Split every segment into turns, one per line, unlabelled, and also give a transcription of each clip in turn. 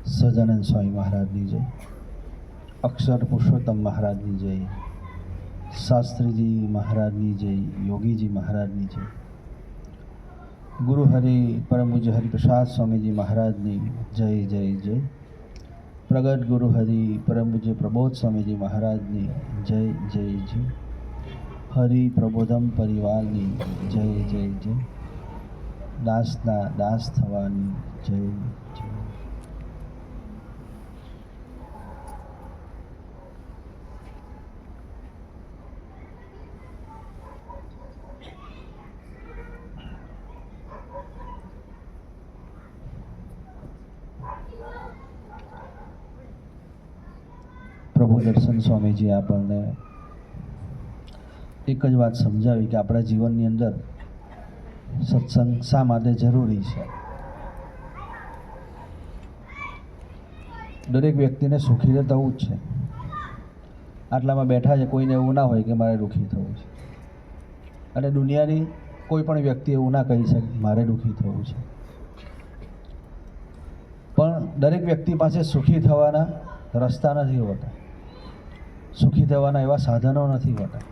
સહજાનંદ સ્વામી મહારાજની જય, અક્ષર પુરુષોત્તમ મહારાજની જય, શાસ્ત્રીજી મહારાજની જય, યોગીજી મહારાજની જય, ગુરુ હરિ પરમ પૂજ્ય હરિપ્રસાદ સ્વામીજી મહારાજની જય જય જય, પ્રગટ ગુરુ હરિ પરમ પૂજ્ય પ્રબોધ સ્વામીજી મહારાજની જય જય જય, હરિ પ્રબોધમ પરિવારની જય જય જય, દાસના દાસ થવાની જય જય. પ્રભુ દર્શન સ્વામીજી આપણને એક જ વાત સમજાવી કે આપણા જીવનની અંદર સત્સંગ શા માટે જરૂરી છે. દરેક વ્યક્તિને સુખી થવું જ છે. આટલામાં બેઠા છે, કોઈને એવું ના હોય કે મારે દુઃખી થવું છે, અને દુનિયાની કોઈ પણ વ્યક્તિ એવું ના કહી શકે મારે દુઃખી થવું છે. પણ દરેક વ્યક્તિ પાસે સુખી થવાના રસ્તા નથી હોતા, સુખી થવાના એવા સાધનો નથી હોતા.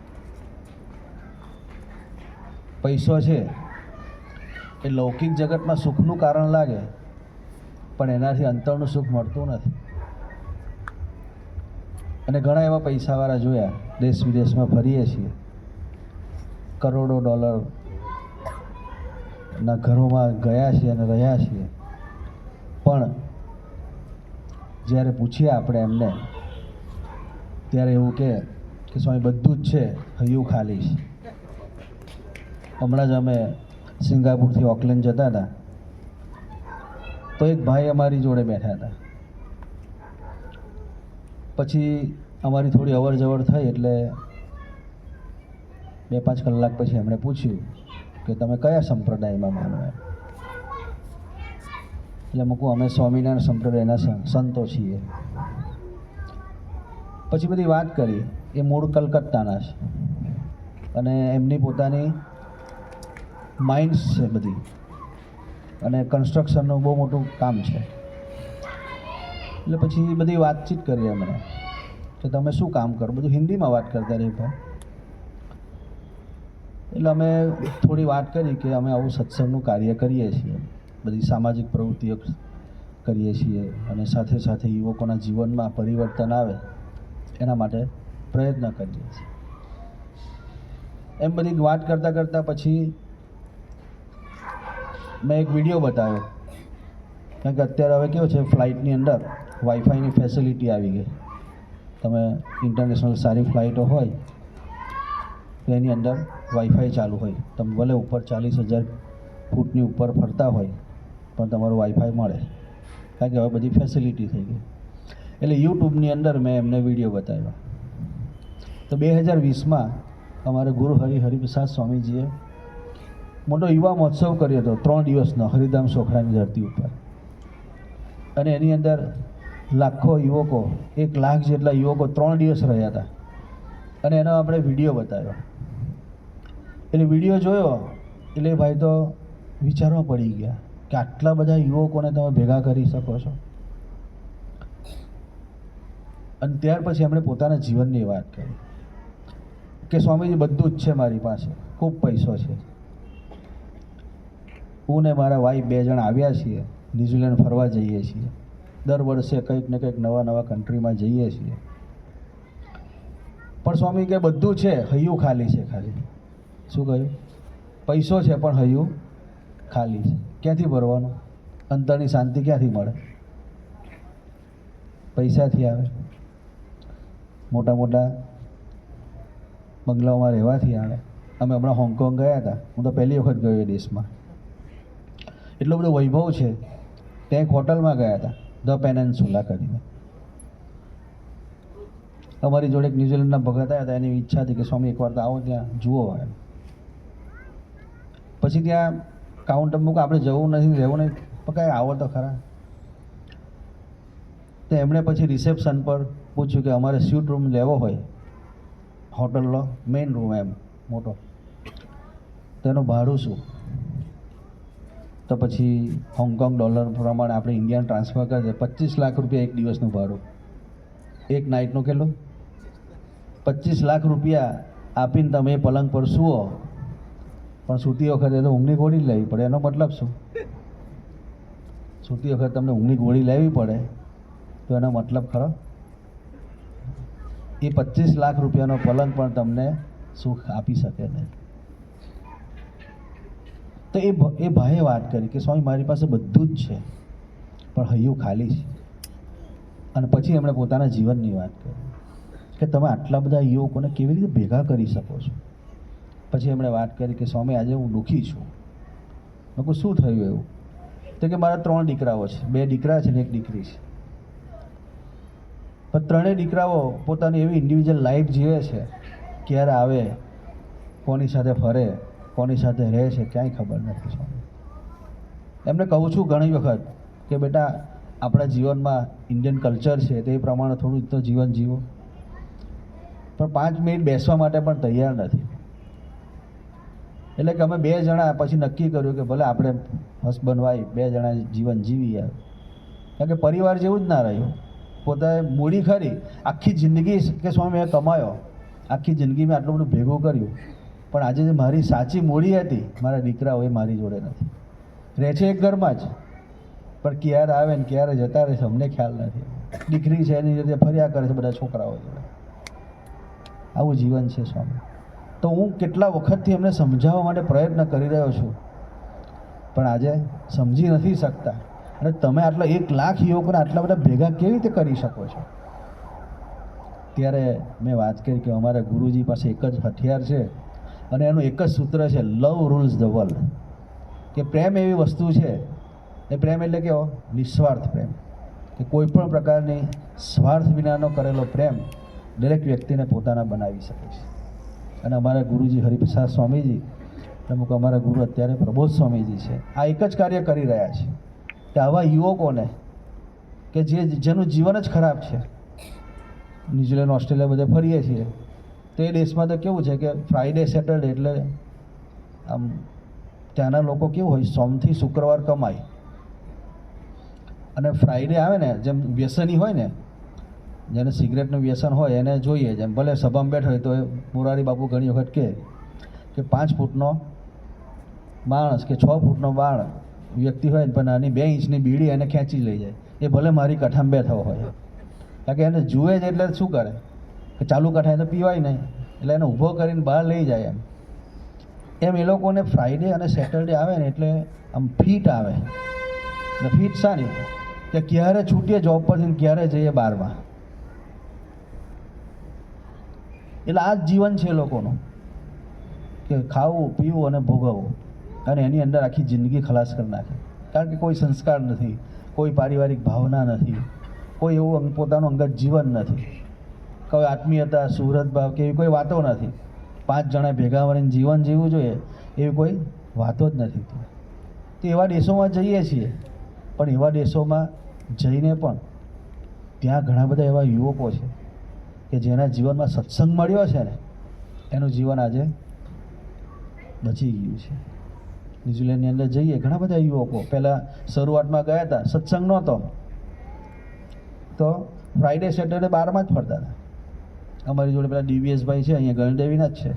પૈસો છે એ લૌકિક જગતમાં સુખનું કારણ લાગે, પણ એનાથી અંતરનું સુખ મળતું નથી. અને ઘણા એવા પૈસાવાળા જોયા, દેશ વિદેશમાં ફરીએ છીએ, કરોડો ડોલરના ઘરોમાં ગયા છીએ અને રહ્યા છીએ, પણ જ્યારે પૂછીએ આપણે એમને ત્યારે એવું કે સ્વામી બધું જ છે, હૈયું ખાલી છે. હમણાં જ અમે સિંગાપુરથી ઓકલેન્ડ જતા હતા, તો એક ભાઈ અમારી જોડે બેઠા હતા. પછી અમારી થોડી અવર જવર થઈ એટલે 2-5 કલાક પછી એમણે પૂછ્યું કે તમે કયા સંપ્રદાયમાં માનો એમ. એટલે મૂકું અમે સ્વામિનારાયણ સંપ્રદાયના સંતો છીએ. પછી બધી વાત કરી. એ મૂળ કલકત્તાના છે અને એમની પોતાની માઇન્ડ્સ છે બધી, અને કન્સ્ટ્રક્શનનું બહુ મોટું કામ છે. એટલે પછી બધી વાતચીત કરી અમે કે તમે શું કામ કરો, બધું હિન્દીમાં વાત કરતા રહી ભાઈ. એટલે અમે થોડી વાત કરી કે અમે આવું સત્સંગનું કાર્ય કરીએ છીએ, બધી સામાજિક પ્રવૃત્તિઓ કરીએ છીએ, અને સાથે સાથે યુવકોના જીવનમાં પરિવર્તન આવે એના માટે પ્રયત્ન કરીએ છીએ. એમ બધી વાત કરતાં કરતાં પછી મેં એક વિડીયો બતાવ્યો, કારણ કે અત્યારે હવે કેવું છે, ફ્લાઇટની અંદર વાઈફાઈની ફેસિલિટી આવી ગઈ. તમે ઇન્ટરનેશનલ સારી ફ્લાઇટો હોય તો એની અંદર વાઈફાઈ ચાલુ હોય, તમે ભલે ઉપર 40,000 ફૂટની ઉપર ફરતા હોય પણ તમારું વાઈફાઈ મળે, કારણ કે હવે બધી ફેસિલિટી થઈ ગઈ. એટલે યુટ્યુબની અંદર મેં એમને વિડીયો બતાવ્યો. તો 2020માં અમારે ગુરુ હરિપ્રસાદ સ્વામીજીએ મોટો યુવા મહોત્સવ કર્યો હતો, 3 દિવસનો, હરિધામ સોખરાની ધરતી ઉપર. અને એની અંદર લાખો યુવકો, 1 લાખ જેટલા યુવકો 3 દિવસ રહ્યા હતા, અને એનો આપણે વિડીયો બતાવ્યો. એટલે વિડીયો જોયો એટલે ભાઈ તો વિચારવા પડી ગયા કે આટલા બધા યુવકોને તમે ભેગા કરી શકો છો. અને ત્યાર પછી એમણે પોતાના જીવનની વાત કરી કે સ્વામીજી બધું જ છે મારી પાસે, ખૂબ પૈસો છે. હું ને મારા વાઈફ 2 જણ આવ્યા છીએ, ન્યૂઝીલેન્ડ ફરવા જઈએ છીએ. દર વર્ષે કંઈક ને કંઈક નવા કન્ટ્રીમાં જઈએ છીએ. પણ સ્વામી કે બધું છે, હૈયું ખાલી છે. ખાલી શું કહ્યું? પૈસો છે પણ હૈયું ખાલી છે. ક્યાંથી ભરવાનું? અંતરની શાંતિ ક્યાંથી મળે? પૈસાથી આવે, મોટા મોટા બંગલાઓમાં રહેવાથી આવે. અમે હમણાં હોંગકોંગ ગયા હતા, હું તો પહેલી વખત ગયો એ દેશમાં. એટલો બધો વૈભવ છે. ત્યાં એક હોટલમાં ગયા હતા, ધ પેનિન્સુલા કરીને. અમારી જોડે એક ન્યૂઝીલેન્ડના ભગત આવ્યા હતા, એની ઈચ્છા હતી કે સ્વામી એકવાર તો આવો, ત્યાં જુઓ એમ. પછી ત્યાં કાઉન્ટર મૂક, આપણે જવું નથી, રહેવું નહીં, પણ કાંઈ આવો તો ખરા. તો એમણે પછી રિસેપ્શન પર પૂછ્યું કે અમારે સ્યુટ રૂમ લેવો હોય, હોટલનો મેઇન રૂમ એમ મોટો, તો એનું ભાડું શું? તો પછી હોંગકોંગ ડોલર પ્રમાણે આપણે ઇન્ડિયન ટ્રાન્સફર કરે છે 25 લાખ રૂપિયા એક દિવસનું ભાડું, એક નાઇટનું કેટલું? 25 લાખ રૂપિયા આપીને તમે એ પલંગ પર સૂવો, પણ સૂતી વખતે તો ઊંઘની ગોળી લેવી પડે. એનો મતલબ શું? સૂતી વખતે તમને ઊંઘની ગોળી લેવી પડે તો એનો મતલબ ખરો? એ 25 લાખ રૂપિયાનો પલંગ પણ તમને સુખ આપી શકે નહીં. તો એ ભાઈએ વાત કરી કે સ્વામી મારી પાસે બધું જ છે પણ હૈયું ખાલી છે. અને પછી એમણે પોતાના જીવનની વાત કરી કે તમે આટલા બધા યુવકોને કેવી રીતે ભેગા કરી શકો છો. પછી એમણે વાત કરી કે સ્વામી આજે હું દુઃખી છું. મેં કહ્યું શું થયું એવું? તો કે મારા 3 દીકરાઓ છે, 2 દીકરા છે ને 1 દીકરી છે. પણ 3 દીકરાઓ પોતાની એવી ઇન્ડિવિજ્યુઅલ લાઈફ જીવે છે, ક્યારે આવે, કોની સાથે ફરે, કોની સાથે રહે છે ક્યાંય ખબર નથી. સ્વામી એમને કહું છું ઘણી વખત કે બેટા આપણા જીવનમાં ઇન્ડિયન કલ્ચર છે તે પ્રમાણે થોડું તો જીવન જીવો, પણ 5 મિનિટ બેસવા માટે પણ તૈયાર નથી. એટલે કે અમે 2 જણા પછી નક્કી કર્યું કે ભલે આપણે હસબન્ડ વાઈફ 2 જણા જીવન જીવી યાર, કારણ કે પરિવાર જેવું જ ના રહ્યું. પોતાએ મૂડી ખરી આખી જિંદગી કે સ્વામી મેં કમાયો, આખી જિંદગી મેં આટલું બધું ભેગું કર્યું, પણ આજે જે મારી સાચી મૂડી હતી મારા દીકરાઓ એ મારી જોડે નથી. રહે છે એક ઘરમાં જ, પણ ક્યારે આવે ને ક્યારે જતા રહે છે અમને ખ્યાલ નથી. દીકરી છે એની રીતે ફર્યા કરે છે બધા છોકરાઓ જોડે. આવું જીવન છે સ્વામી. તો હું કેટલા વખતથી એમને સમજાવવા માટે પ્રયત્ન કરી રહ્યો છું, પણ આજે સમજી નથી શકતા. અને તમે આટલા 1 લાખ યુવકોને આટલા બધા ભેગા કેવી રીતે કરી શકો છો? ત્યારે મેં વાત કરી કે અમારા ગુરુજી પાસે એક જ હથિયાર છે અને એનું એક જ સૂત્ર છે, લવ રૂલ્સ ધ વર્લ્ડ. કે પ્રેમ એવી વસ્તુ છે, એ પ્રેમ એટલે કેવો? નિસ્વાર્થ પ્રેમ. કે કોઈ પણ પ્રકારની સ્વાર્થ વિનાનો કરેલો પ્રેમ દરેક વ્યક્તિને પોતાના બનાવી શકે છે. અને અમારા ગુરુજી હરિપ્રસાદ સ્વામીજી, અમુક અમારા ગુરુ અત્યારે પ્રબોધ સ્વામીજી છે, આ એક જ કાર્ય કરી રહ્યા છે કે આવા યુવકોને કે જેનું જીવન જ ખરાબ છે. ન્યૂઝીલેન્ડ, ઓસ્ટ્રેલિયા બધે ફરીએ છીએ તો એ દેશમાં તો કેવું છે કે ફ્રાઈડે સેટરડે એટલે આમ ત્યાંના લોકો કેવું હોય, સોમથી શુક્રવાર કમાય અને ફ્રાઈડે આવે ને જેમ વ્યસની હોય ને, જેને સિગરેટનું વ્યસન હોય એને જોઈએ, જેમ ભલે સભામાં બેઠો હોય તો મોરારી બાપુ ઘણી વખત કે 5 ફૂટનો માણસ કે 6 ફૂટનો બાળ વ્યક્તિ હોય ને પણ નાની 2 ઇંચની બીડી એને ખેંચી લઈ જાય, એ ભલે મારી કઠામાં બેઠો હોય, કારણ કે એને જુએ જ એટલે શું કરે કે ચાલુ કઠાય તો પીવાય નહીં, એટલે એને ઊભો કરીને બહાર લઈ જાય. એમ એ લોકોને ફ્રાઈડે અને સેટરડે આવે ને એટલે આમ ફીટ આવે. ને ફીટ સારી કે ક્યારે છૂટીએ જોબ પરથી ક્યારે જઈએ બારમાં. એટલે આ જ જીવન છે એ લોકોનું, કે ખાવું પીવું અને ભોગવવું, અને એની અંદર આખી જિંદગી ખલાસ કરી નાખે. કારણ કે કોઈ સંસ્કાર નથી, કોઈ પારિવારિક ભાવના નથી, કોઈ એવું પોતાનું અંગત જીવન નથી, કોઈ આત્મીયતા, સુહૃદ ભાવ કે એવી કોઈ વાતો નથી. 5 જણા ભેગા મળીને જીવન જીવવું જોઈએ એવી કોઈ વાતો જ નથી. તો એવા દેશોમાં જઈએ છીએ, પણ એવા દેશોમાં જઈને પણ ત્યાં ઘણા બધા એવા યુવકો છે કે જેના જીવનમાં સત્સંગ મળ્યો છે ને એનું જીવન આજે બચી ગયું છે. ન્યૂઝીલેન્ડની અંદર જઈએ ઘણા બધા યુવકો પહેલાં શરૂઆતમાં ગયા હતા, સત્સંગ નહોતો તો ફ્રાઈડે સેટરડે બારમાં જ ફરતા હતા. અમારી જોડે પેલા DVS ભાઈ છે, અહીંયા ગણદેવીના જ છે,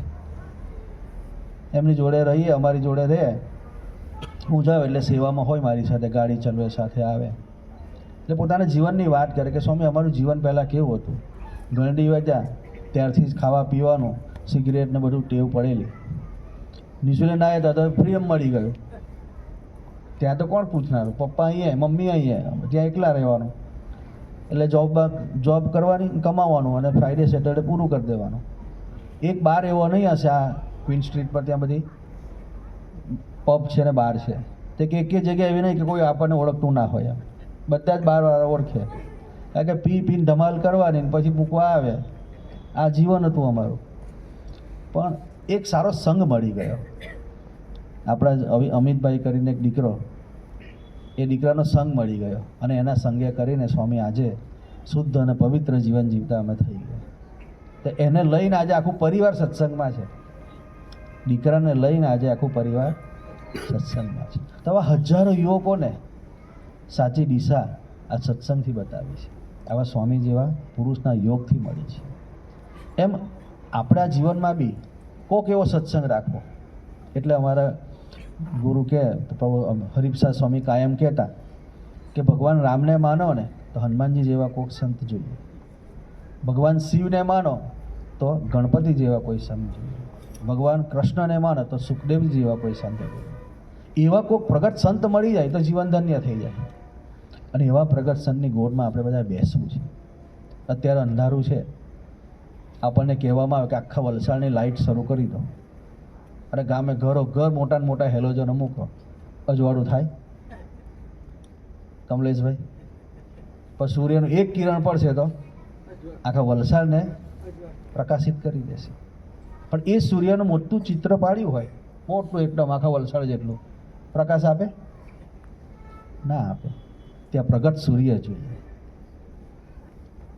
એમની જોડે રહીએ, અમારી જોડે રહે, હું જાઉં એટલે સેવામાં હોય મારી સાથે, ગાડી ચલાવે, સાથે આવે, એટલે પોતાના જીવનની વાત કરે કે સ્વામી અમારું જીવન પહેલાં કેવું હતું. ગણદેવી ત્યાં ત્યારથી જ ખાવા પીવાનું, સિગરેટ ને બધું ટેવ પડેલી. ન્યૂઝીલેન્ડ આવ્યા હતા તો ફ્રીડમ મળી ગયું, ત્યાં તો કોણ પૂછનારું, પપ્પા અહીંયા, મમ્મી અહીંયા, ત્યાં એકલા રહેવાનું, એટલે જોબ કરવાની, કમાવાનું અને ફ્રાઈડે સેટરડે પૂરું કરી દેવાનું. એક બાર એવો નહીં હશે આ ક્વીન સ્ટ્રીટ પર, ત્યાં બધી પબ છે ને બાર છે, તે કે એક જગ્યાએ એવી નહીં કે કોઈ આપણને ઓળખતું ના હોય, બધા જ બારવાળા ઓળખે, કારણ કે પીને ધમાલ કરવાની પછી મૂકવા આવે. આ જીવન હતું અમારું. પણ એક સારો સંગ મળી ગયો. આપણા અમિતભાઈ કરીને એક દીકરો, એ દીકરાનો સંગ મળી ગયો અને એના સંગે કરીને સ્વામી આજે શુદ્ધ અને પવિત્ર જીવન જીવતા અમે થઈ ગયા. તો એને લઈને આજે આખું પરિવાર સત્સંગમાં છે. દીકરાને લઈને આજે આખું પરિવાર સત્સંગમાં છે. તો આવા હજારો યુવકોને સાચી દિશા આ સત્સંગથી બતાવી છે. આવા સ્વામી જેવા પુરુષના યોગથી મળી છે. એમ આપણા જીવનમાં બી કોક એવો સત્સંગ રાખવો. એટલે અમારા ગુરુ કે હરિપ્રસાદ સ્વામી કાયમ કહેતા કે ભગવાન રામને માનો ને તો હનુમાનજી જેવા કોઈક સંત જોઈએ, ભગવાન શિવને માનો તો ગણપતિ જેવા કોઈ સંત જોઈએ, ભગવાન કૃષ્ણને માનો તો સુખદેવજી જેવા કોઈ સંત જોઈએ. એવા કોઈક પ્રગટ સંત મળી જાય તો જીવન ધન્ય થઈ જાય. અને એવા પ્રગટ સંતની ગોળમાં આપણે બધા બેસવું છે. અત્યારે અંધારું છે, આપણને કહેવામાં આવે કે આખા વલસાડની લાઇટ શરૂ કરી દો અને ગામે ઘરો ઘર મોટા ને મોટા હેલોજનો મૂકો, અજવાળું થાય કમલેશભાઈ? પણ સૂર્યનું એક કિરણ પડશે તો આખા વલસાડને પ્રકાશિત કરી દેશે. પણ એ સૂર્યનું મોટું ચિત્ર પાડ્યું હોય, મોટું એકદમ આખા વલસાડ જેટલું, પ્રકાશ આપે? ના આપે. ત્યાં પ્રગટ સૂર્ય જોઈએ.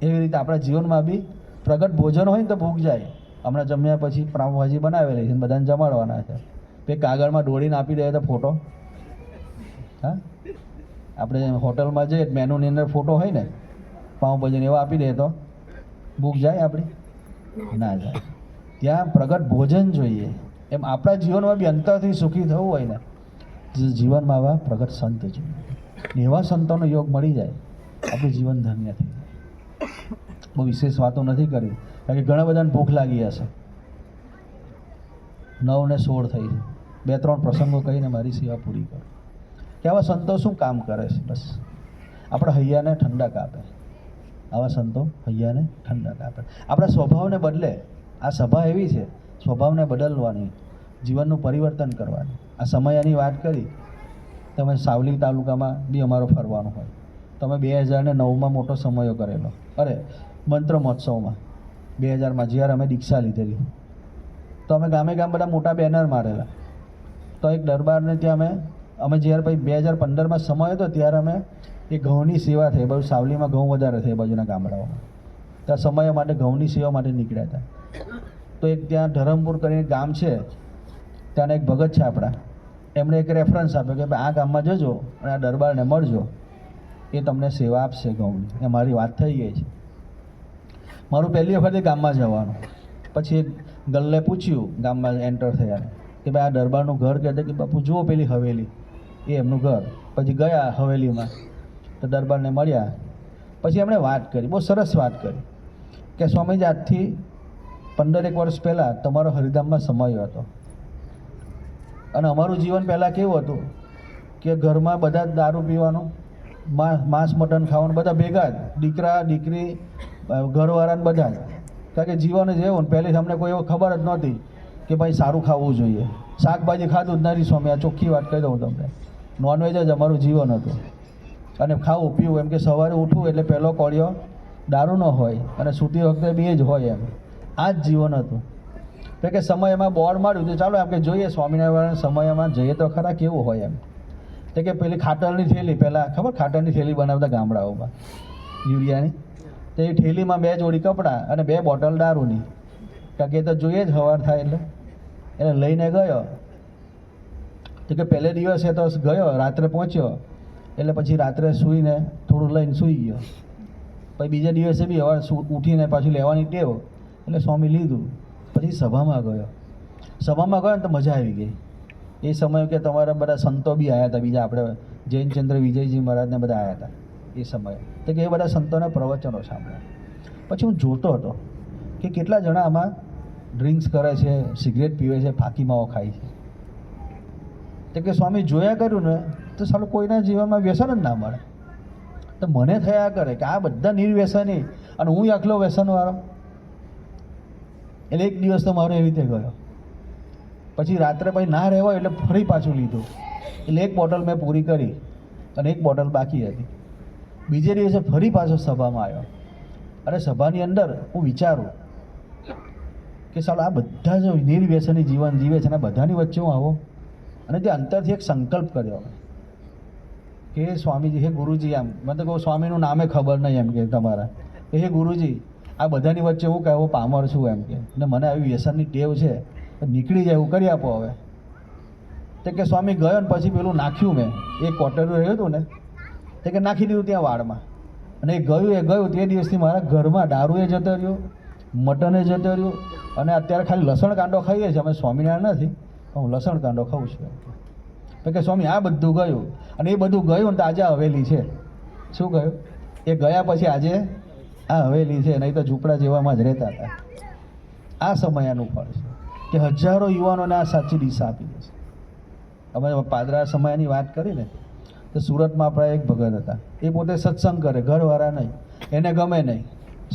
એવી રીતે આપણા જીવનમાં બી પ્રગટ ભોજન હોય ને તો ભૂખ જાય. હમણાં જમ્યા પછી પાઉંભાજી બનાવેલી છે, બધાને જમાડવાના છે, તે કાગળમાં દોડીને આપી દે તો ફોટો, હા આપણે હોટલમાં જઈએ મેનુની અંદર ફોટો હોય ને પાઉંભાજીને એવા આપી દે તો ભૂખ જાય આપણી? ના જાય. ત્યાં પ્રગટ ભોજન જોઈએ. એમ આપણા જીવનમાં બી અંતરથી સુખી થવું હોય ને, જીવનમાં આવા પ્રગટ સંત જોઈએ. એવા સંતોનો યોગ મળી જાય, આપણું જીવન ધન્ય થઈ જાય. બહુ વિશેષ વાતો નથી કરી, કારણ કે ઘણા બધાને ભૂખ લાગી હશે. 9 ને 16 થઈ છે, 2-3 પ્રસંગો કહીને મારી સેવા પૂરી કરો. કે આવા સંતો શું કામ કરે છે? બસ આપણા હૈયાને ઠંડક આપે. આવા સંતો હૈયાને ઠંડક આપે, આપણા સ્વભાવને બદલે. આ સભા એવી છે, સ્વભાવને બદલવાની, જીવનનું પરિવર્તન કરવાનું. આ સમયની વાત કરી, તમે સાવલી તાલુકામાં બી અમારો ફરવાનું હોય, તમે 2009માં મોટો સમયો કરેલો, અરે મંત્ર મહોત્સવમાં 2000માં જ્યારે અમે દીક્ષા લીધેલી, તો અમે ગામે ગામ બધા મોટા બેનર મારેલા. તો એક દરબારને ત્યાં અમે જ્યારે પછી 2015માં સમય હતો ત્યારે અમે એ ઘઉંની સેવા થઈ, બાજુ સાવલીમાં ઘઉં વધારે થઈ બાજુના ગામડાઓમાં, ત્યાં સમય માટે ઘઉંની સેવા માટે નીકળ્યા હતા. તો એક ત્યાં ધરમપુર કરીને ગામ છે, ત્યાંના એક ભગત છે આપણા, એમણે એક રેફરન્સ આપ્યો કે ભાઈ આ ગામમાં જજો અને આ દરબારને મળજો, એ તમને સેવા આપશે ઘઉંની. એ મારી વાત થઈ ગઈ છે. મારું પહેલી વખત એ ગામમાં જવાનું. પછી એક ગલ્લે પૂછ્યું ગામમાં એન્ટર થયા કે ભાઈ આ દરબારનું ઘર કહેતા કે બાપુ જુઓ પેલી હવેલી, એ એમનું ઘર. પછી ગયા હવેલીમાં તો દરબારને મળ્યા. પછી એમણે વાત કરી, બહુ સરસ વાત કરી કે સ્વામીજી આજથી 15 વર્ષ પહેલાં તમારો હરિધામમાં સમય હતો અને અમારું જીવન પહેલાં કેવું હતું કે ઘરમાં બધા જ દારૂ પીવાનું, માંસ મટન ખાવાનું, બધા ભેગા જ, દીકરા દીકરી ઘરવાળાને બધા જ. કારણ કે જીવન જ એવું ને, પહેલેથી અમને કોઈ એવું ખબર જ નહોતી કે ભાઈ સારું ખાવું જોઈએ. શાકભાજી ખાધું જ નથી સ્વામી, આ ચોખ્ખી વાત કહી દઉં તમને. નોનવેજ જ અમારું જીવન હતું. અને ખાવું પીવું એમ કે સવારે ઉઠવું એટલે પહેલો કોળિયો દારૂ ન હોય અને સૂતી વખતે બી જ હોય, એમ આ જ જીવન હતું. એટલે કે સમયમાં બોર્ડ માર્યું તો ચાલો આપણે જોઈએ સ્વામિનારાયણ સમયમાં જઈએ તો ખરા કેવું હોય એમ. એટલે કે પેલી ખાટરની થેલી, પહેલાં ખબર ખાટરની થેલી બનાવતા ગામડાઓમાં યુરિયાની, તો એ થેલીમાં 2 જોડી કપડાં અને 2 બોટલ દારૂની, કારણ કે એ તો જોઈએ જ સવાર થાય એટલે લઈને ગયો. તો કે પહેલે દિવસે તો ગયો, રાત્રે પહોંચ્યો એટલે પછી રાત્રે સૂઈને થોડું લઈને સૂઈ ગયો. પછી બીજા દિવસે બી હવે ઉઠીને પાછું લેવાની ટેવ, એટલે સ્વામી લીધું. પછી સભામાં ગયો ને તો મજા આવી ગઈ. એ સમય કે તમારા બધા સંતો બી આવ્યા હતા, બીજા આપણે જૈનચંદ્ર વિજયજી મહારાજને બધા આવ્યા હતા એ સમયે. તો કે એ બધા સંતોના પ્રવચનો સાંભળ્યા. પછી હું જોતો હતો કે કેટલા જણા આમાં ડ્રિંક્સ કરે છે, સિગરેટ પીવે છે, ફાકી માવો ખાય છે. તો કે સ્વામી જોયા કર્યું ને તો સાલું કોઈના જીવનમાં વ્યસન જ ના મળે. તો મને થયા કરે કે આ બધા નિર્વ્યસની અને હું એકલો વ્યસનવાળો. એટલે એક દિવસ તો મારો એવી રીતે ગયો. પછી રાત્રે પછી ના રહેવાય એટલે ફરી પાછું લીધું. એટલે 1 બોટલ મેં પૂરી કરી અને 1 બોટલ બાકી હતી. બીજે દિવસે ફરી પાછો સભામાં આવ્યો અને સભાની અંદર હું વિચારું કે સાલું આ બધા જો નિર્વ્યસની જીવન જીવે છે ને બધાની વચ્ચે હું આવો. અને તે અંતરથી એક સંકલ્પ કર્યો કે સ્વામીજી, હે ગુરુજી, આમ મને તો કહું સ્વામીનું નામે ખબર નહીં એમ કે તમારા, કે હે ગુરુજી આ બધાની વચ્ચે હું કહેવો પામર છું એમ કે, ને મને આવી વ્યસનની ટેવ છે, નીકળી જાય એવું કરી આપો હવે. તે કે સ્વામી ગયો ને પછી પેલું નાખ્યું મેં, એ કોટરું રહ્યું હતું ને તે કે નાખી દીધું ત્યાં વાળમાં, અને એ ગયું તે દિવસથી મારા ઘરમાં દારૂએ જતો રહ્યો, મટને જતો રહ્યો, અને અત્યારે ખાલી લસણ કાંડો ખાઈએ છીએ અમે, સ્વામિનારાયણ નથી, હું લસણ કાંડો ખાઉં છું. તો કે સ્વામી આ બધું ગયું, અને એ બધું ગયું ને તો આજે હવેલી છે. શું કહ્યું? એ ગયા પછી આજે આ હવેલી છે, નહીં તો ઝૂંપડા જેવામાં જ રહેતા હતા. આ સમયનું ફળ છે કે હજારો યુવાનોને આ સાચી દિશા આપી દેશે. અમે પાદરા સમયની વાત કરીને તો સુરતમાં આપણા એક ભગત હતા, એ પોતે સત્સંગ કરે, ઘરવાળા નહીં, એને ગમે નહીં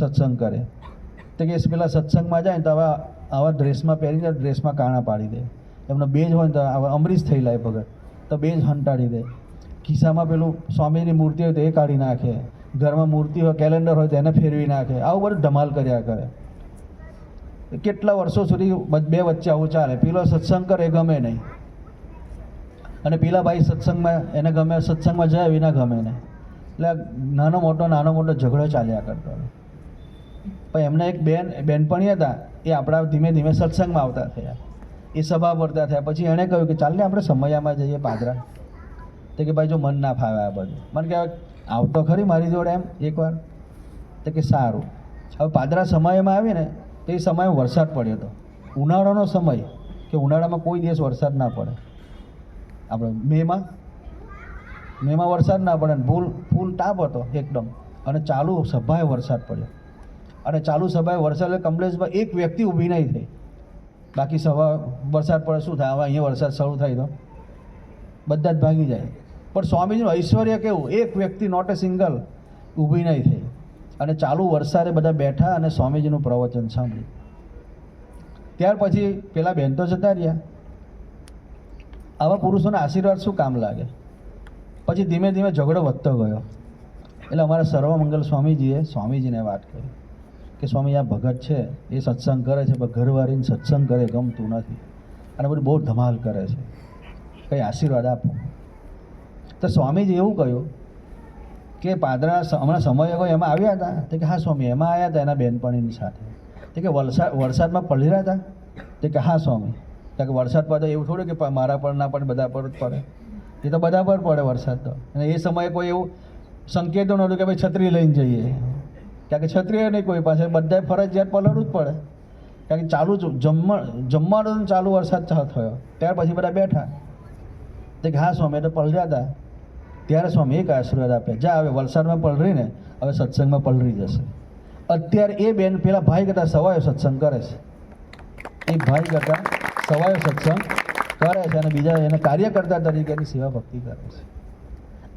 સત્સંગ કરે, તો કે પેલા સત્સંગમાં જાય ને તો આવા ડ્રેસમાં પહેરીને ડ્રેસમાં કાણા પાડી દે, એમનો બેજ હોય ને તો આવા અમરીશ થઈ લાય ભગત, તો બેજ હંટાડી દે, ખિસ્સામાં પેલું સ્વામીની મૂર્તિ હોય તો એ કાઢી નાખે, ઘરમાં મૂર્તિ હોય, કેલેન્ડર હોય તો એને ફેરવી નાખે, આવું બધું ધમાલ કર્યા કરે. કેટલા વર્ષો સુધી બે વચ્ચે આવું ચાલે. પેલો સત્સંગ કરે એ ગમે નહીં, અને પેલા ભાઈ સત્સંગમાં એને ગમે, સત્સંગમાં જાય વિના ગમે નહીં, એટલે નાનો મોટો ઝઘડો ચાલ્યા કરતો. પણ એમના એક બેનપણી હતા, એ આપણા ધીમે ધીમે સત્સંગમાં આવતા થયા, એ સભા ભરતા થયા. પછી એણે કહ્યું કે ચાલને આપણે સમયામાં જઈએ પાદરા. તો કે ભાઈ જો મન ના ફાવે આ બધું, મને કે આવતો ખરી મારી જોડે એમ એકવાર. તો કે સારું. હવે પાદરા સમયમાં આવી ને તો એ સમયે વરસાદ પડ્યો હતો, ઉનાળાનો સમય, કે ઉનાળામાં કોઈ દિવસ વરસાદ ના પડે. આપણે મેમાં વરસાદ ના પડે ને ફૂલ તાપ હતો એકદમ, અને ચાલુ સભાએ વરસાદ પડ્યો, અને ચાલુ સભાએ વરસાદ એટલે કમલેશભાઈ એક વ્યક્તિ ઊભી નહીં થઈ. બાકી સભા વરસાદ પડે શું થાય, હવે અહીંયા વરસાદ શરૂ થાય તો બધા જ ભાગી જાય. પણ સ્વામીજીનું ઐશ્વર્ય કેવું, એક વ્યક્તિ નોટ એ સિંગલ ઊભી નહીં થઈ, અને ચાલુ વરસાદે બધા બેઠા અને સ્વામીજીનું પ્રવચન સાંભળ્યું. ત્યાર પછી પેલા બેન તો જતા રહ્યા. આવા પુરુષોના આશીર્વાદ શું કામ લાગે? પછી ધીમે ધીમે ઝઘડો વધતો ગયો. એટલે અમારા સર્વમંગલ સ્વામીજીને વાત કરી કે સ્વામી આ ભગત છે, એ સત્સંગ કરે છે, પણ ઘરવાળીને સત્સંગ કરે ગમતું નથી, અને બધું બહુ ધમાલ કરે છે, કંઈ આશીર્વાદ આપો. તો સ્વામીજી એવું કહ્યું કે પાદરા હમણાં સમય ગયો એમાં આવ્યા હતા? તો કે હા સ્વામી એમાં આવ્યા હતા એના બેનપણીની સાથે. તો કે વરસાદમાં પલળી રહ્યા હતા? તો કે હા સ્વામી. તો કે વરસાદ પડે એવું થોડું કે મારા પર ના પડે, બધા પર જ પડે, એ તો બધા પર પડે વરસાદ તો. અને એ સમયે કોઈ એવું સંકેતો નહોતું કે ભાઈ છત્રી લઈને જઈએ, કારણ કે છત્રી નહીં કોઈ પાસે, બધાએ ફરજિયાત પલળવું જ પડે, કારણ કે ચાલુ જમવાનું ચાલુ વરસાદ થયો. ત્યાર પછી બધા બેઠા. તો કે હા સ્વામી, તો પલળ્યા હતા. ત્યારે સ્વામી એક આશીર્વાદ આપે, જા હવે વરસાદમાં પલળીને હવે સત્સંગમાં પલળી જશે. અત્યારે એ બેન પેલા ભાઈ કરતાં સવાયો સત્સંગ કરે છે, એ ભાઈ કરતાં સવાયો સત્સંગ કરે છે, અને બીજા એને કાર્યકર્તા તરીકેની સેવા ભક્તિ કરે છે.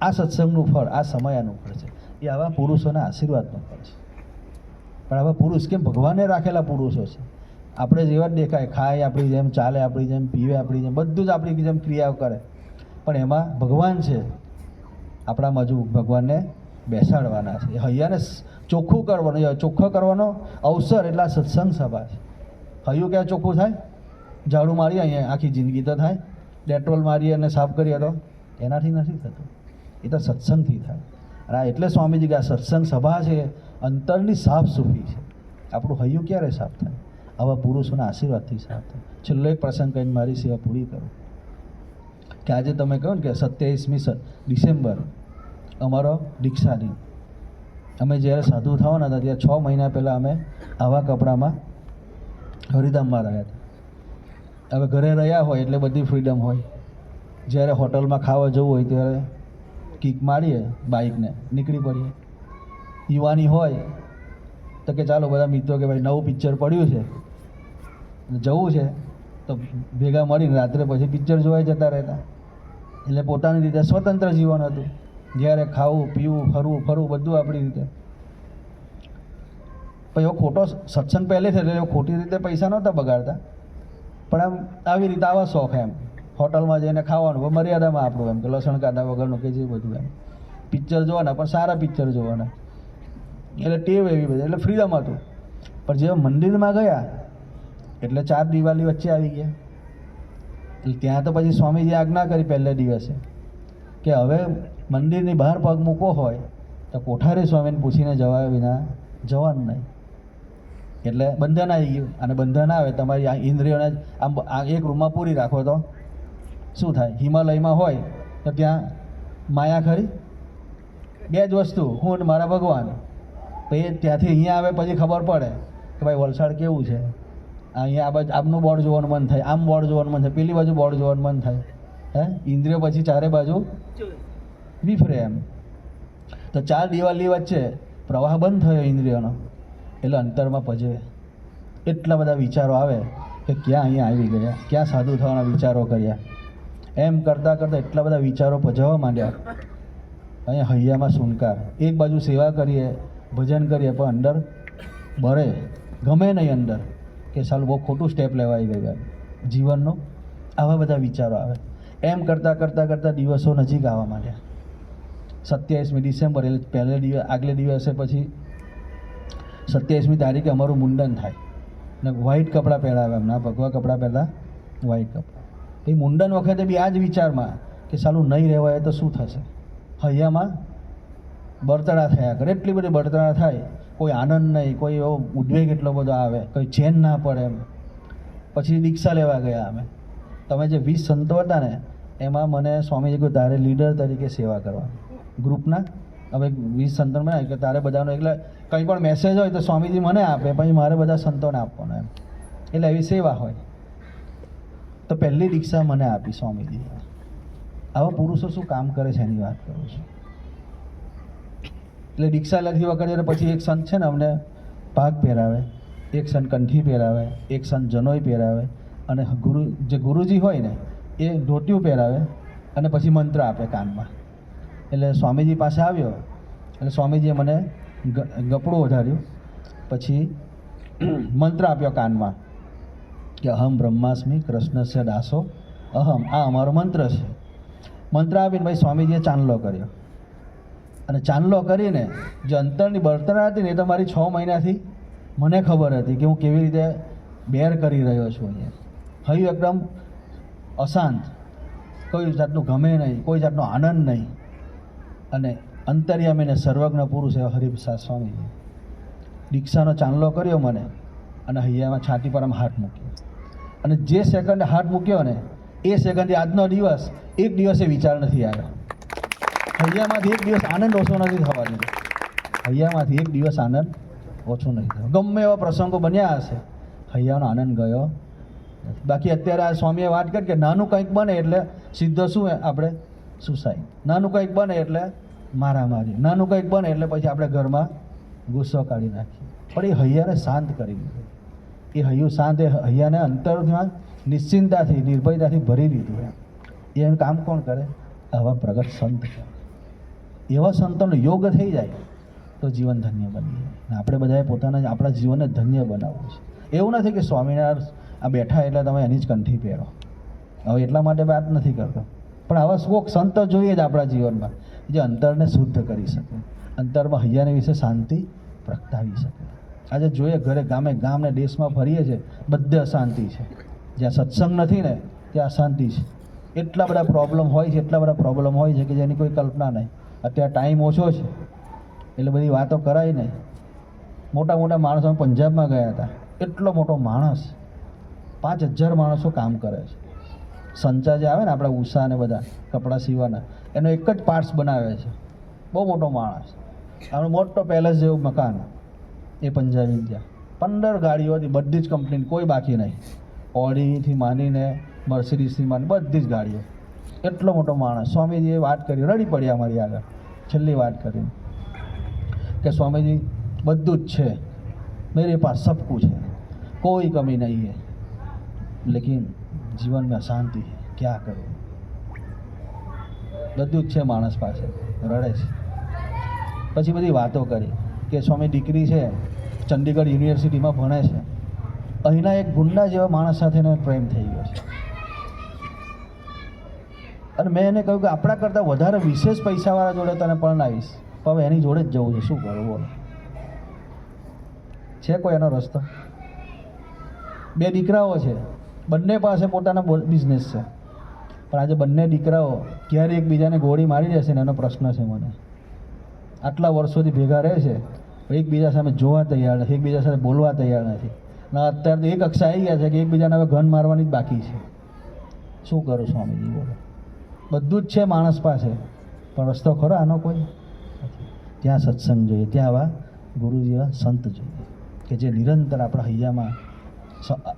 આ સત્સંગનું ફળ, આ સમયનું ફળ છે. એ આવા પુરુષોના આશીર્વાદનું ફળ છે. પણ આવા પુરુષ કેમ ભગવાને રાખેલા પુરુષો છે. આપણે જેવા જ દેખાય, ખાય આપણી જેમ, ચાલે આપણી જેમ, પીવે આપણી જેમ, બધું જ આપણી જેમ ક્રિયાઓ કરે, પણ એમાં ભગવાન છે. આપણામાં હજુ ભગવાનને બેસાડવાના છે. હૈયાને ચોખ્ખું કરવાનું, ચોખ્ખો કરવાનો અવસર એટલે આ સત્સંગ સભા છે. હૈયું ક્યાં ચોખ્ખું થાય? ઝાડુ મારીએ અહીંયા આખી જિંદગી તો થાય, ડેટોલ મારીએ અને સાફ કરીએ તો એનાથી નથી થતું, એ તો સત્સંગથી થાય. અને આ એટલે સ્વામીજી કે આ સત્સંગ સભા છે, અંતરની સાફ સુફી છે. આપણું હૈયું ક્યારે સાફ થાય? આવા પુરુષોના આશીર્વાદથી સાફ થાય. છેલ્લો એક પ્રસંગ કહીને મારી સેવા પૂરી કરું કે આજે તમે કહો ને કે 27મી ડિસેમ્બર અમારો દીક્ષા દિન. અમે જ્યારે સાધુ થવાના હતા ત્યારે 6 મહિના પહેલાં અમે આવા કપડામાં હરિધામમાં રહ્યા હતા. હવે ઘરે રહ્યા હોય એટલે બધી ફ્રીડમ હોય. જ્યારે હોટલમાં ખાવા જવું હોય ત્યારે કિક મારીએ બાઇકને, નીકળી પડીએ. યુવાની હોય તો કે ચાલો બધા મિત્રો કે ભાઈ નવું પિક્ચર પડ્યું છે, જવું છે, તો ભેગા મળીને રાત્રે પછી પિક્ચર જોવા જતા રહેતા. એટલે પોતાની રીતે સ્વતંત્ર જીવન હતું. જ્યારે ખાવું પીવું ફરવું બધું આપણી રીતે. પછી એવો ખોટો સત્સંગ પહેલેથી એટલે ખોટી રીતે પૈસા નહોતા બગાડતા, પણ આમ આવી રીતે આવા શોખ એમ હોટલમાં જઈને ખાવાનું મર્યાદામાં આપણું, એમ કે લસણ કાંદા વગરનું કે જે બધું એમ. પિક્ચર જોવાના પણ સારા પિક્ચર જોવાના, એટલે ટેવ એવી બધી, એટલે ફ્રીડમ હતું. પણ જેવા મંદિરમાં ગયા એટલે 4 દિવાળી વચ્ચે આવી ગયા. એટલે ત્યાં તો પછી સ્વામીજી આજ્ઞા કરી પહેલે દિવસે કે હવે મંદિરની બહાર પગ મૂકવો હોય તો કોઠારી સ્વામીને પૂછીને જવા વિના જવાનું નહીં. એટલે બંધન આવી ગયું, અને બંધન આવે તમારી આ ઇન્દ્રિયોને આમ એક રૂમમાં પૂરી રાખો તો શું થાય? હિમાલયમાં હોય તો ત્યાં માયા ખરી? બે જ વસ્તુ, હું અને મારા ભગવાન. પછી ત્યાંથી અહીંયા આવે પછી ખબર પડે કે ભાઈ વલસાડ કેવું છે. અહીંયા આ બાજુ આમનું બોર્ડ જોવાનું મન થાય, આમ બોર્ડ જોવાનું મન થાય, પેલી બાજુ બોર્ડ જોવાનું મન થાય. હે, ઇન્દ્રિયો પછી ચારે બાજુ વિફરે એમ. તો ચાર દિવાલની વચ્ચે પ્રવાહ બંધ થયો ઇન્દ્રિયોનો, એટલે અંતરમાં પજવે. એટલા બધા વિચારો આવે કે ક્યાં અહીંયા આવી ગયા, ક્યાં સાધુ થવાના વિચારો કર્યા. એમ કરતાં કરતાં એટલા બધા વિચારો પજવવા માંડ્યા. અહીંયા હૈયામાં સુનકાર. એક બાજુ સેવા કરીએ, ભજન કરીએ, પણ અંદર બરે ગમે નહીં અંદર કે સાલું બહુ ખોટું સ્ટેપ લેવાઈ ગયું જીવનનો. આવા બધા વિચારો આવે. એમ કરતાં કરતાં કરતાં દિવસો નજીક આવવા માંડ્યા. 27મી ડિસેમ્બર એટલે પહેલે દિવસ, આગલે દિવસે પછી 27મી તારીખે અમારું મુંડન થાય ને વ્હાઈટ કપડાં પહેરાવે. એમના ભગવા કપડાં પહેરતા, વ્હાઈટ કપડાં. એ મુંડન વખતે બી આ જ વિચારમાં કે સાલું નહીં રહેવાય તો શું થશે. હૈયામાં બળતરા થયા કરે, એટલી બધી બળતરા થાય, કોઈ આનંદ નહીં, કોઈ એવો ઉદ્વેગ એટલો બધો આવે, કોઈ ચેન ના પડે એમ. પછી દીક્ષા લેવા ગયા અમે. તમે જે 20 સંતો હતા ને એમાં મને સ્વામીજી કહ્યું તારે લીડર તરીકે સેવા કરવાની ગ્રુપના. હવે 20 સંતો બનાવે કે તારે બધાનો, એટલે કંઈ પણ મેસેજ હોય તો સ્વામીજી મને આપે, પછી મારે બધા સંતોને આપવાનો એમ. એટલે એવી સેવા હોય. તો પહેલી દીક્ષા મને આપી સ્વામીજી. આવા પુરુષો શું કામ કરે છે એની વાત કરું છું. એટલે દીક્ષા લેતી વખતે પછી એક સંત છે ને અમને પાઘ પહેરાવે, એક સંત કંઠી પહેરાવે, એક સંત જનોઈ પહેરાવે, અને જે ગુરુજી હોય ને એ ધોતિયું પહેરાવે, અને પછી મંત્ર આપે કાનમાં. એટલે સ્વામીજી પાસે આવ્યો એટલે સ્વામીજીએ મને ગપડું ઓઢાડ્યું, પછી મંત્ર આપ્યો કાનમાં કે અહમ બ્રહ્માસ્મિ કૃષ્ણસ્ય દાસો અહમ. આ અમારો મંત્ર છે. મંત્ર આપીને ભાઈ સ્વામીજીએ ચાંદલો કર્યો, અને ચાંદલો કરીને જે અંતરની બળતરા હતી ને એ તો મારી 6 મહિનાથી મને ખબર હતી કે હું કેવી રીતે બેર કરી રહ્યો છું. અહીંયા હયું એકદમ અશાંત, કોઈ જાતનું ગમે નહીં, કોઈ જાતનો આનંદ નહીં. અને અંતર્યામીને સર્વજ્ઞ પુરુષ એવા હરિપ્રસાદ સ્વામીજી દીક્ષાનો ચાંદલો કર્યો મને, અને હૈયામાં છાતી પર આમ હાથ મૂક્યો. અને જે સેકન્ડે હાથ મૂક્યો ને એ સેકન્ડથી આજનો દિવસ એક દિવસે વિચાર નથી આવ્યો. હૈયામાંથી એક દિવસ આનંદ ઓછો નથી થવા દીધો. હૈયામાંથી એક દિવસ આનંદ ઓછો નથી થયો. ગમે એવા પ્રસંગો બન્યા હશે, હૈયાનો આનંદ ગયો નથી. બાકી અત્યારે આ સ્વામીએ વાત કરી કે નાનું કંઈક બને એટલે સીધો શું આપણે સુસાઈડ, નાનું કંઈક બને એટલે મારામારી, નાનું કંઈક બને એટલે પછી આપણે ઘરમાં ગુસ્સો કાઢી નાખીએ. પણ એ હૈયાને શાંત કરી દીધું. એ હૈયું શાંત, એ હૈયાને અંતરમાં નિશ્ચિંતાથી, નિર્ભયતાથી ભરી દીધું. એનું કામ કોણ કરે? આવા પ્રગટ સંત કરે. એવા સંતોનો યોગ થઈ જાય તો જીવન ધન્ય બની જાય. આપણે બધાએ પોતાના આપણા જીવનને ધન્ય બનાવવું છે. એવું નથી કે સ્વામિનારાયણ આ બેઠા એટલે તમે એની જ કંઠી પહેરો. હવે એટલા માટે વાત નથી કરતો, પણ આવા કોક સંતો જોઈએ જ આપણા જીવનમાં જે અંતરને શુદ્ધ કરી શકે, અંતરમાં હૈયાને વિશે શાંતિ પ્રગટાવી શકે. આજે જોઈએ ઘરે ગામે ગામને દેશમાં ફરીએ છીએ, બધે અશાંતિ છે. જ્યાં સત્સંગ નથી ને ત્યાં અશાંતિ છે. એટલા બધા પ્રોબ્લેમ હોય છે, એટલા બધા પ્રોબ્લેમ હોય છે કે જેની કોઈ કલ્પના નહીં. અત્યારે ટાઈમ ઓછો છે એટલે બધી વાતો કરાય નહીં. મોટા મોટા માણસો પંજાબમાં ગયા હતા, એટલો મોટો માણસ, 5000 માણસો કામ કરે છે. સંચા જે આવે ને આપણા ઉષા ને બધા કપડાં સીવાના, એનો એક જ પાર્ટ્સ બનાવે છે. બહુ મોટો માણસ, આનો મોટો પેલેસ જેવું મકાન એ પંજાબી ત્યાં. 15 ગાડીઓ હતી, બધી જ કંપનીની, કોઈ બાકી નહીં. ઓડીથી માંડીને મર્સિડીઝથી માંડી બધી જ ગાડીઓ. એટલો મોટો માણસ. સ્વામીજીએ વાત કરી, રડી પડ્યા અમારી આગળ છેલ્લી વાત કરીને કે સ્વામીજી બધું જ છે, મેરે પાસ સબ કુછ है, कोई कमी नहीं है, लेकिन जीवन में अशांति है, क्या करूँ. બધું જ છે માણસ પાસે, રડે છે. પછી બધી વાતો કરી કે સ્વામી દીકરી છે ચંડીગઢ યુનિવર્સિટીમાં ભણે છે, અહીંના એક ગુંડા જેવા માણસ સાથે એને પ્રેમ થઈ ગયો છે. અને મેં એને કહ્યું કે આપણા કરતાં વધારે વિશેષ પૈસાવાળા જોડે તને પરણાવીશ, પણ હવે એની જોડે જ જવું છે, શું કરું બોલો. છે કોઈ એનો રસ્તો? 2 દીકરાઓ છે, બંને પાસે પોતાના બિઝનેસ છે, પણ આજે બંને દીકરાઓ ક્યારે એકબીજાને ગોળી મારી દેશે ને એનો પ્રશ્ન છે મને. આટલા વર્ષોથી ભેગા રહે છે, એકબીજા સામે જોવા તૈયાર નથી, એકબીજા સાથે બોલવા તૈયાર નથી. અને અત્યારે તો એક કક્ષા આવી ગયા છે કે એકબીજાને હવે ગન મારવાની જ બાકી છે. શું કરું સ્વામીજી બોલો? બધું જ છે માણસ પાસે, પણ રસ્તો ખરો આનો કોઈ નથી. ત્યાં સત્સંગ જોઈએ, ત્યાં આવા ગુરુ જેવા સંત જોઈએ કે જે નિરંતર આપણા હૈયામાં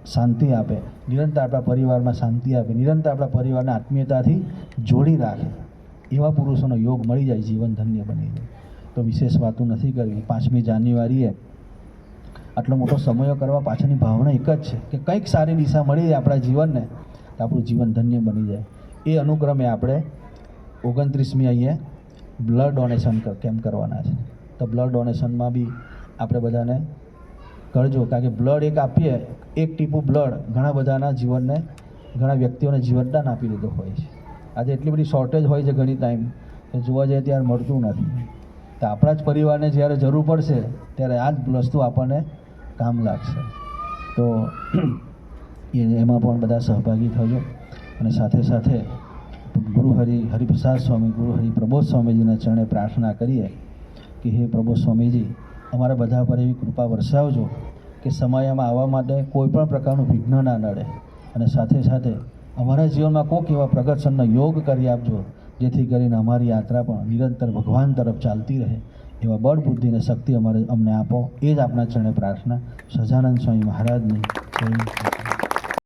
શાંતિ આપે, નિરંતર આપણા પરિવારમાં શાંતિ આપે, નિરંતર આપણા પરિવારને આત્મીયતાથી જોડી રાખે. એવા પુરુષોનો યોગ મળી જાય, જીવન ધન્ય બની જાય. તો વિશેષ વાતો નથી કરવી. 5મી જાન્યુઆરીએ આટલો મોટો સમયો કરવા પાછળની ભાવના એક જ છે કે કંઈક સારી દિશા મળી જાય આપણા જીવનને, તો આપણું જીવન ધન્ય બની જાય. એ અનુક્રમે આપણે 29મી અહીંયા બ્લડ ડોનેશન કેમ્પ કરવાના છે. તો બ્લડ ડોનેશનમાં બી આપણે બધાને કરજો, કારણ કે બ્લડ એક આપીએ, એક ટીપું બ્લડ ઘણા બધાના જીવનને, ઘણા વ્યક્તિઓને જીવનદાન આપી દીધો હોય છે. આજે એટલી બધી શોર્ટેજ હોય છે ઘણી ટાઈમ, તો જોવા જઈએ ત્યારે મળતું નથી. તો આપણા જ પરિવારને જ્યારે જરૂર પડશે ત્યારે આ જ વસ્તુ આપણને કામ લાગશે. તો એમાં પણ બધા સહભાગી થજો. અને સાથે સાથે ગુરુ હરિપ્રસાદ સ્વામી, ગુરુ હરિપ્રબોધ સ્વામીજીના ચરણે પ્રાર્થના કરીએ કે હે પ્રબોધ સ્વામીજી, અમારા બધા પર એવી કૃપા વરસાવજો કે સમયમાં આવવા માટે કોઈ પણ પ્રકારનું વિઘ્ન ના નડે, અને સાથે સાથે અમારા જીવનમાં કોઈક એવા પ્રગટશનનો યોગ કરી આપજો, જેથી કરીને અમારી યાત્રા પણ નિરંતર ભગવાન તરફ ચાલતી રહે. એવા બળ, બુદ્ધિ અને શક્તિ અમને આપો. એ જ આપના ચરણે પ્રાર્થના. સહજાનંદ સ્વામી મહારાજની જય.